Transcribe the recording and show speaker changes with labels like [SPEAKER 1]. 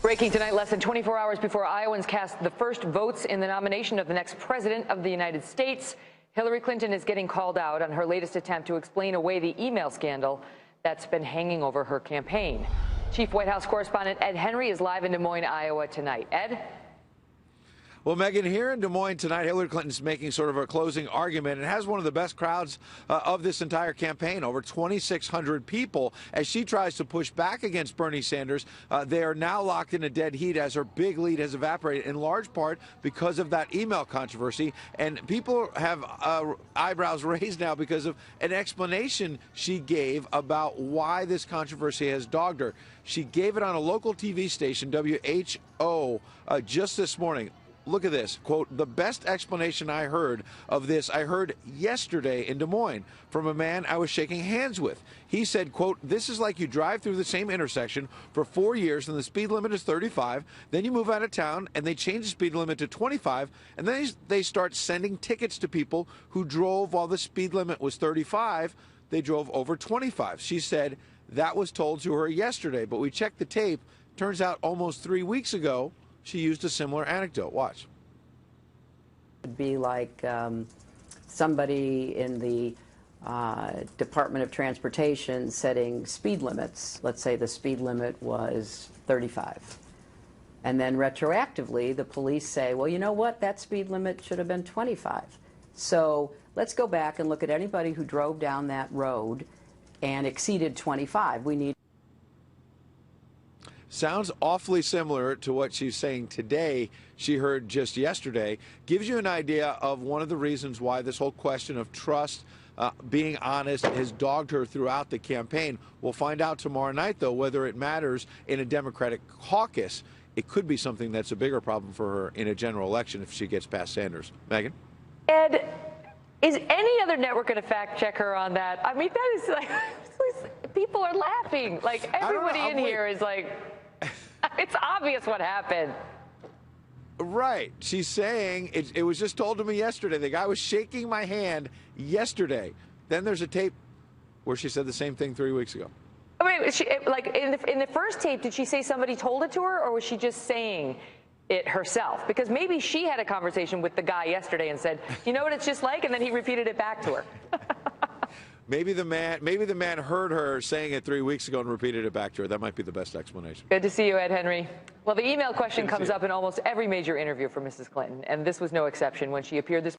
[SPEAKER 1] Breaking tonight, less than 24 hours before Iowans cast the first votes in the nomination of the next president of the United States, Hillary Clinton is getting called out on her latest attempt to explain away the email scandal that's been hanging over her campaign. Chief White House correspondent Ed Henry is live in Des Moines, Iowa tonight. Ed?
[SPEAKER 2] Well, Megan, here in Des Moines tonight, Hillary Clinton's making sort of a closing argument and has one of the best crowds of this entire campaign, over 2,600 people, as she tries to push back against Bernie Sanders. They are now locked in a dead heat as her big lead has evaporated, in large part because of that email controversy. And people have eyebrows raised now because of an explanation she gave about why this controversy has dogged her. She gave it on a local TV station, WHO, just this morning. Look at this, quote, "The best explanation I heard of this, I heard yesterday in Des Moines from a man I was shaking hands with. He said, quote, this is like you drive through the same intersection for 4 years and the speed limit is 35. Then you move out of town and they change the speed limit to 25. And then they start sending tickets to people who drove while the speed limit was 35. They drove over 25. She said that was told to her yesterday, but we checked the tape. Turns out almost 3 weeks ago, she used a similar anecdote. Watch.
[SPEAKER 3] It'd be like somebody in the Department of Transportation setting speed limits. Let's say the speed limit was 35. And then retroactively, the police say, well, you know what? That speed limit should have been 25. So let's go back and look at anybody who drove down that road and exceeded 25. We need.
[SPEAKER 2] Sounds awfully similar to what she's saying today, she heard just yesterday. Gives you an idea of one of the reasons why this whole question of trust, being honest, has dogged her throughout the campaign. We'll find out tomorrow night, though, whether it matters in a Democratic caucus. It could be something that's a bigger problem for her in a general election if she gets past Sanders. Megan?
[SPEAKER 1] Ed, is any other network going to fact check her on that? I mean, that is like, people are laughing. Like, everybody in here is like, it's obvious what happened.
[SPEAKER 2] Right. She's saying it was just told to me yesterday. The guy was shaking my hand yesterday. Then there's a tape where she said the same thing 3 weeks ago.
[SPEAKER 1] I mean, like in the first tape, did she say somebody told it to her, or was she just saying it herself? Because maybe she had a conversation with the guy yesterday and said, you know what it's just like? And then he repeated it back to her.
[SPEAKER 2] Maybe the man heard her saying it 3 weeks ago and repeated it back to her. That might be the best explanation.
[SPEAKER 1] Good to see you, Ed Henry. Well, the email question comes up in almost every major interview for Mrs. Clinton, and this was no exception when she appeared this